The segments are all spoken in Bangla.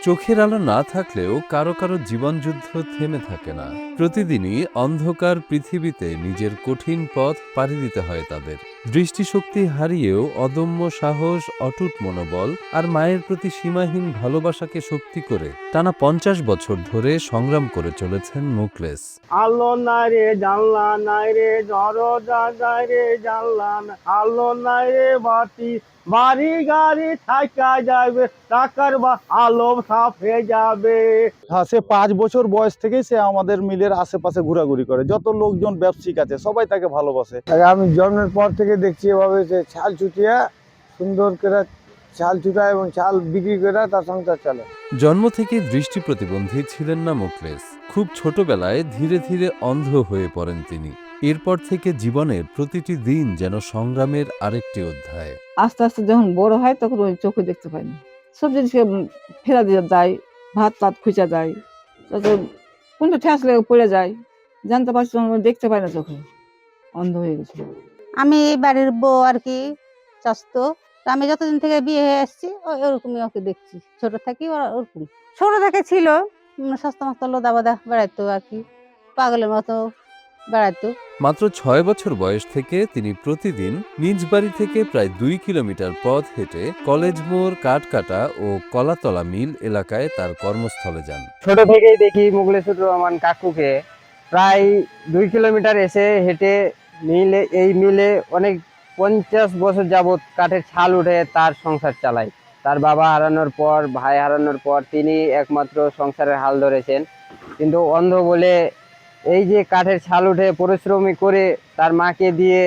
চোখের আলো না থাকলেও কারো কারো জীবনযুদ্ধ থেমে থাকে না। প্রতিদিনই অন্ধকার পৃথিবীতে নিজের কঠিন পথ পাড়ি দিতে হয় তাদের। দৃষ্টিশক্তি হারিয়েও অদম্য সাহস, অটুট মনোবল আর মায়ের প্রতি সীমাহীন ভালোবাসাকে শক্তি করে টানা 50 বছর ধরে সংগ্রাম করে চলেছেন মুখলেস। আলো নাই রে জানলা নাই রে দরজা নাই রে জানলা নাই, আলো নাই রে বাতি, বাড়ি গাড়ি থাকা যাবে, টাকার বা আলো সাফে যাবে। হ্যাঁ, সে 5 বছর বয়স থেকেই সে আমাদের মিলের আশেপাশে ঘোরাঘুরি করে। যত লোকজন ব্যবসায়িক আছে সবাই তাকে ভালোবাসে। আমি জন্মের পর থেকে দেখছি এভাবে সে ছাল ছুটিয়া সুন্দর করে ছাল ছুটায় এবং ছাল বিক্রি করে তার সংসার চলে। জন্ম থেকে দৃষ্টি প্রতিবন্ধী ছিলেন না মুখলেস। খুব ছোটবেলায় ধীরে ধীরে অন্ধ হয়ে পড়েন তিনি। এরপর থেকে জীবনের প্রতিটি দিন যেন সংগ্রামের আরেকটি অধ্যায়। আস্তে আস্তে যখন বড় হয় তখন ওই চোখে দেখতে পাই না, সব জিনিসকে ফেলা দিয়ে যায়, ভাত টাত খুঁচা যায়, তাতে কোনটা ঠেস লেগে পড়ে যায়, জানতে পারছি তখন দেখতে পাই না, চোখে অন্ধ হয়ে গেছে। আমি এই বাড়ির বউ আর কি, চাস্ত। আমি যতদিন থেকে বিয়ে হয়ে আসছি ওরকমই ওকে দেখছি, ছোট থাকি ওরকম। ছোট থেকে ছিল স্বাস্থ্য মস্ত লোদা বাদা বেড়াইতো আর কি, পাগলের মতো বেড়াইতো। মাত্র 6 বছর বয়স থেকে তিনি প্রতিদিন নিজ বাড়ি থেকে প্রায় 2 কিলোমিটার পথ হেঁটে কলেজ মোড়, কাঠকাটা ও কলাতলা মিল এলাকায় তার কর্মস্থলে যান। ছোট থেকেই দেখি মুখলেসুর রহমান কাকুকে প্রায় 2 কিলোমিটার এসে হেঁটে এই মিলে অনেক 50 বছর যাবৎ কাঠের ছাল উঠে তার সংসার চালায়। তার বাবা হারানোর পর, ভাই হারানোর পর তিনি একমাত্র সংসারের হাল ধরেছেন। কিন্তু অন্ধ বলে এই যে কাঠের ছাল উঠে পরিশ্রমী করে তার মাকে দিয়ে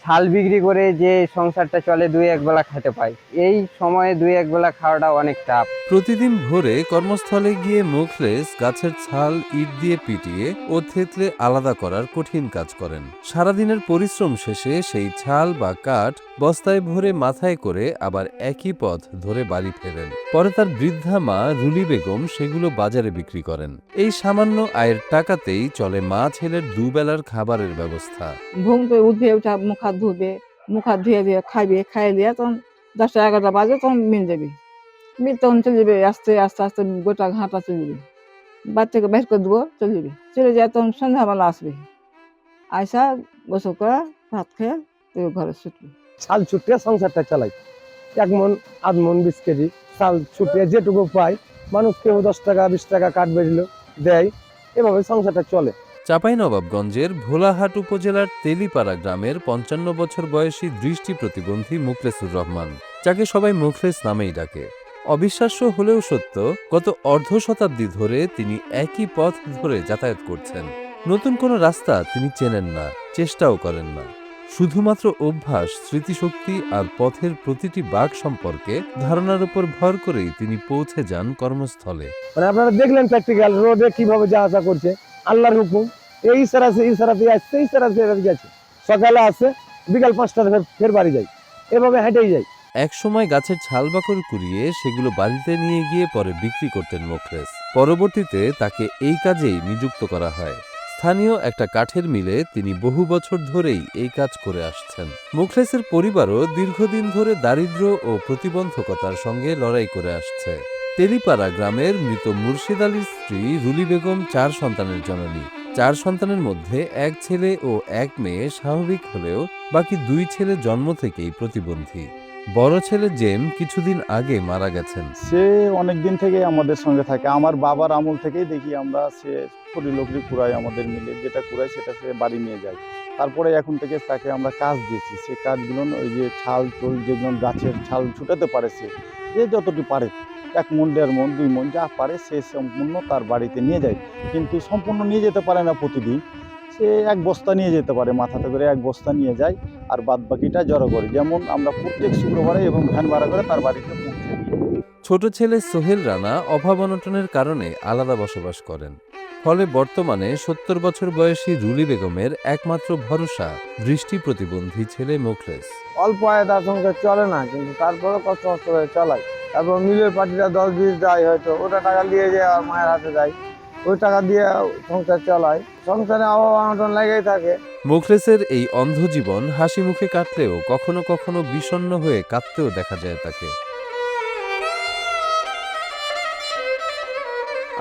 ছাল বিক্রি করে যে সংসারটা চলে, 2-1 বেলা খেতে পায়। এই সময়ে 2-1 বেলা খাওয়াটা অনেক টাফ। প্রতিদিন ভোরে কর্মস্থলে গিয়ে মুখলেস গাছের ছাল ইট দিয়ে পিটিয়ে ও থেতলে আলাদা করার কঠিন কাজ করেন। সারাদিনের পরিশ্রম শেষে সেই ছাল বা কাঠ বস্তায় ভরে মাথায় করে আবার একই পথ ধরে বাড়ি ফেরেন। পরে তার বৃদ্ধা মা রুলি বেগম সেগুলো বাজারে বিক্রি করেন। এই সামান্য আয়ের টাকাতেই চলে মা ছেলের দুবেলার খাবারের ব্যবস্থা। ঘুম থেকে উঠবে, উঠা মুখ হাত ধুবে, মুখ হাত ধুয়ে দিয়ে খাইবে, খাইয়ে দিয়ে তখন 10টা 11টা বাজে, তখন মিল যাবে। মিল তখন চলে যাবে, আস্তে আস্তে আস্তে গোটা ঘাটা চলে যাবে, বাচ্চাকে বের করে দেবো, চলে যাবে। চলে যায় তখন সন্ধ্যাবেলা আসবে, আয়সা গোসল করে ভাত খেয়ে তুই ঘরে ছুটবে। ছাল ছুটিয়ে সংসারটা চালাই। 1 মন 8 মন 20 কেজি ছাল ছুটিয়ে যেটুকু পাই, মানুষ কেউ 10 টাকা 20 টাকা কাঠ বেরিল দেয়, এভাবে সংসারটা চলে। চাঁপাইনবাবগঞ্জের ভোলাহাট উপজেলার তেলিপাড়া গ্রামের 55 বছর বয়সী দৃষ্টি প্রতিবন্ধী মুখলেসুর রহমান, যাকে সবাই মুখলেস নামেই ডাকে। অবিশ্বাস্য হলেও সত্য, গত অর্ধ শতাব্দী ধরে তিনি একই পথ ধরে যাতায়াত করছেন। নতুন কোনো রাস্তা তিনি চেনেন না, চেষ্টাও করেন না। শুধুমাত্র অভ্যাস, স্মৃতিশক্তি আর পথের প্রতিটি বাঁক সম্পর্কে ধারণার উপর ভর করেই তিনি পৌঁছে যান কর্মস্থলে। মানে আপনারা দেখলেন প্র্যাকটিক্যাল রোডে কিভাবে যাওয়া আসা করছে, আল্লাহর হুকুম। এই ইশারাতে আসছে, এই ইশারাতে গেছে, সকালে আসে, বিকাল 5টায় ফের বাড়ি যায়, এভাবে হেঁটেই যায়। একসময় গাছের ছালবাকড় কুড়িয়ে সেগুলো বাড়িতে নিয়ে গিয়ে পরে বিক্রি করতেন মুখলেস। পরবর্তীতে তাকে এই কাজেই নিযুক্ত করা হয়। স্থানীয় একটা কাঠের মিলে তিনি বহু বছর ধরেই এই কাজ করে আসছেন। মুখলেসের পরিবারও দীর্ঘদিন ধরে দারিদ্র্য ও প্রতিবন্ধকতার সঙ্গে লড়াই করে আসছে। তেলিপাড়া গ্রামের মৃত মুর্শিদ আলীর স্ত্রী রুলি বেগম 4 সন্তানের জননী। 4 সন্তানের মধ্যে 1 ছেলে ও 1 মেয়ে স্বাভাবিক হলেও বাকি 2 ছেলে জন্ম থেকেই প্রতিবন্ধী। বড় ছেলে জেম কিছুদিন আগে মারা গেছেন। সে অনেক দিন থেকে আমাদের সঙ্গে থাকে। আমার বাবার আমল থেকেই দেখি আমরা, সে খড়ি কুড়ায় আমাদের মিলে, যেটা কুড়ায় সেটা সে বাড়ি নিয়ে যায়। তারপরে এখন থেকে তাকে আমরা কাজ দিয়েছি। সে কাজগুলো ওই যে ছাল টোল যেগুলো গাছের ছাল ছুটাতে পারে, সে যে যতটি পারে, 1 মন 1.5 মন 2 মন যা পারে সে সম্পূর্ণ তার বাড়িতে নিয়ে যায়। কিন্তু সম্পূর্ণ নিয়ে যেতে পারে না প্রতিদিন। সে 1 বস্তা নিয়ে যেতে পারে, মাথাতে করে 1 বস্তা নিয়ে যায়, আর বাদ বাকিটা জড়ো করে। যেমন আমরা প্রত্যেক শুক্রবারে এবং ভ্যান ভাড়া করে তার বাড়িতে পৌঁছে দিই। ছোট ছেলে সোহেল রানা অভাব অনটনের কারণে আলাদা বসবাস করেন। ফলে বর্তমানে 70 বছর বয়সী রুলি বেগমের একমাত্র ভরসা দৃষ্টি প্রতিবন্ধী ছেলে মুখলেস। অল্প আয় তার সংসার চলে না, কিন্তু তারপরে কষ্ট করে চালাই। তারপর মিলের পার্টিরা 10-20 দেয়, হয়তো ওটা টাকা দিয়ে যে আমার মায়ের হাতে দেয়, ওই টাকা দিয়ে সংসার চালায়। সংসারে অভাব অনটন লেগেই থাকে। মুখলেসের এই অন্ধ জীবন হাসি মুখে কাটলেও কখনো কখনো বিষণ্ণ হয়ে কাঁদতেও দেখা যায় তাকে।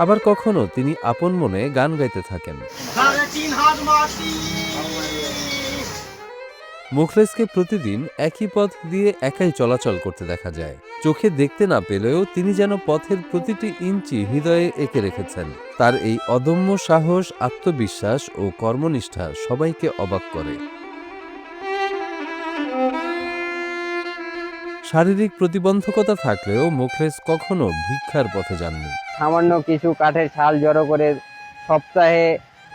আবার কখনো তিনি আপন মনে গান গাইতে থাকেন। মুখলেসকে প্রতিদিন একই পথ দিয়ে একাই চলাচল করতে দেখা যায়। চোখে দেখতে না পেলেও তিনি যেন পথের প্রতিটি ইঞ্চি হৃদয়ে এঁকে রেখেছেন। তার এই অদম্য সাহস, আত্মবিশ্বাস ও কর্মনিষ্ঠা সবাইকে অবাক করে। শারীরিক প্রতিবন্ধকতা থাকলেও মুখলেস কখনো ভিক্ষার পথে যাননি। সামান্য কিছু কাঠের ছাল জড়ো করে সপ্তাহে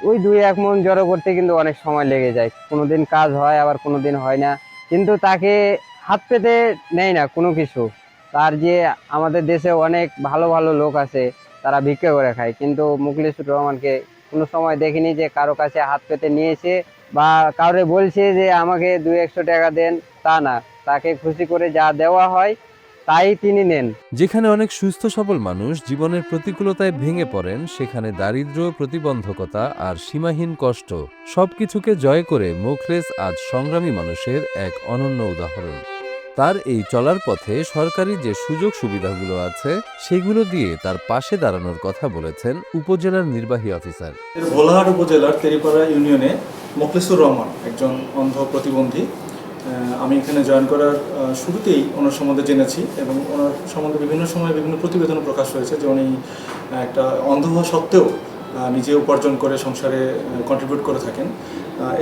ওই 2-1 মণ জড়ো করতে কিন্তু অনেক সময় লেগে যায়। কোনোদিন কাজ হয়, আবার কোনোদিন হয় না, কিন্তু তাকে হাত পেতে নেয় না কোনো কিছু। তার যে আমাদের দেশে অনেক ভালো ভালো লোক আছে, তারা ভিক্ষা করে খায়, কিন্তু মুখলেসুর রহমানকে কোনো সময় দেখিনি যে কারো কাছে হাত পেতে নিয়েছে বা কাউরে বলছে যে আমাকে 200-100 টাকা দেন, তা না। তাকে খুশি করে যা দেওয়া হয় তাই তিনি নেন। যেখানে অনেক সুস্থ সবল মানুষ জীবনের প্রতিকূলতায় ভেঙে পড়েন, সেখানে দারিদ্র্য, প্রতিবন্ধকতা আর সীমাহীন কষ্ট সবকিছুকে জয় করে মুখলেস আজ সংগ্রামী মানুষের এক অনন্য উদাহরণ। তার এই চলার পথে সরকারি যে সুযোগ সুবিধাগুলো আছে, সেগুলো দিয়ে তার পাশে দাঁড়ানোর কথা বলেছেন উপজেলার নির্বাহী অফিসার। ভোলাহাট উপজেলার তেরিপাড়া ইউনিয়নে মুখলেসুর রহমান একজন অন্ধ প্রতিবন্ধী। আমি এখানে জয়েন করার শুরুতেই ওনার সম্বন্ধে জেনেছি এবং ওনার সম্বন্ধে বিভিন্ন সময় বিভিন্ন প্রতিবেদনও প্রকাশ হয়েছে যে উনি একটা অন্ধ হওয়া সত্ত্বেও নিজে উপার্জন করে সংসারে কন্ট্রিবিউট করে থাকেন।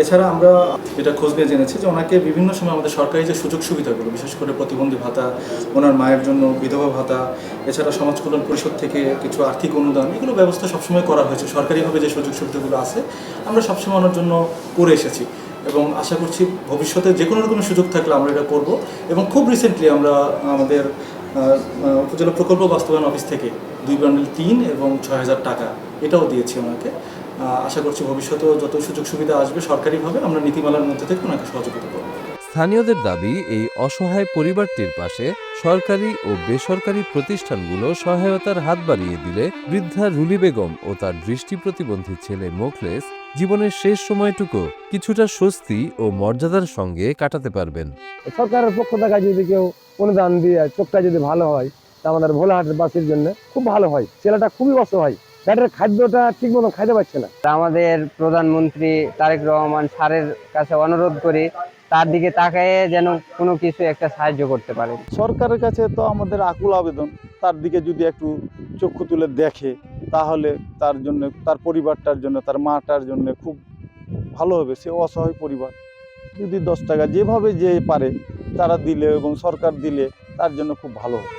এছাড়া আমরা যেটা খোঁজ নিয়ে জেনেছি যে ওনাকে বিভিন্ন সময় আমাদের সরকারি যে সুযোগ সুবিধাগুলো, বিশেষ করে প্রতিবন্ধী ভাতা, ওনার মায়ের জন্য বিধবা ভাতা, এছাড়া সমাজ কল্যাণ পরিষদ থেকে কিছু আর্থিক অনুদান, এগুলো ব্যবস্থা সবসময় করা হয়েছে। সরকারিভাবে যে সুযোগ সুবিধাগুলো আছে আমরা সবসময় ওনার জন্য করে এসেছি এবং আশা করছি ভবিষ্যতে যে কোনো রকমের সুযোগ থাকলে আমরা এটা করব। এবং খুব রিসেন্টলি আমরা আমাদের উপজেলা প্রকল্প বাস্তবায়ন অফিস থেকে 2 বান্ডেল টিন এবং 6,000 টাকা এটাও দিয়েছি ওনাকে। আশা করছি ভবিষ্যতেও যত সুযোগ সুবিধা আসবে সরকারিভাবে আমরা নীতিমালার মধ্যে থেকে ওনাকে সহযোগিতা করব। স্থানীয়দের দাবি, এই অসহায় পরিবারটির পাশে সরকারি ও বেসরকারি প্রতিষ্ঠানগুলো সহায়তার হাত বাড়িয়ে দিলে বৃদ্ধা রুলি বেগম ও তার দৃষ্টি প্রতিবন্ধী ছেলে মোখলেস জীবনের শেষ সময়টুকু কিছুটা স্বস্তি ও মর্যাদার সঙ্গে কাটাতে পারবেন। সরকারের পক্ষ থেকে যদি কেউ অনুদান দিয়ে চোখটা যদি ভালো হয়, তা আমাদের ভোলাহাটের বাসীর জন্য খুব ভালো হয়। ছেলেটা খুবই অসহায়, পেটের খাদ্যটা ঠিক মতো খাইতে পারছে না। আমাদের প্রধানমন্ত্রী তারেক রহমান স্যারের কাছে অনুরোধ করি তার দিকে তাকায় যেন কোনো কিছু একটা সাহায্য করতে পারে। সরকারের কাছে তো আমাদের আকুল আবেদন, তার দিকে যদি একটু চক্ষু তুলে দেখে তাহলে তার জন্য, তার পরিবারটার জন্য, তার মাটার জন্য খুব ভালো হবে। সে অসহায় পরিবার, যদি 10 টাকা যেভাবে যে পারে তারা দিলে এবং সরকার দিলে তার জন্য খুব ভালো হবে।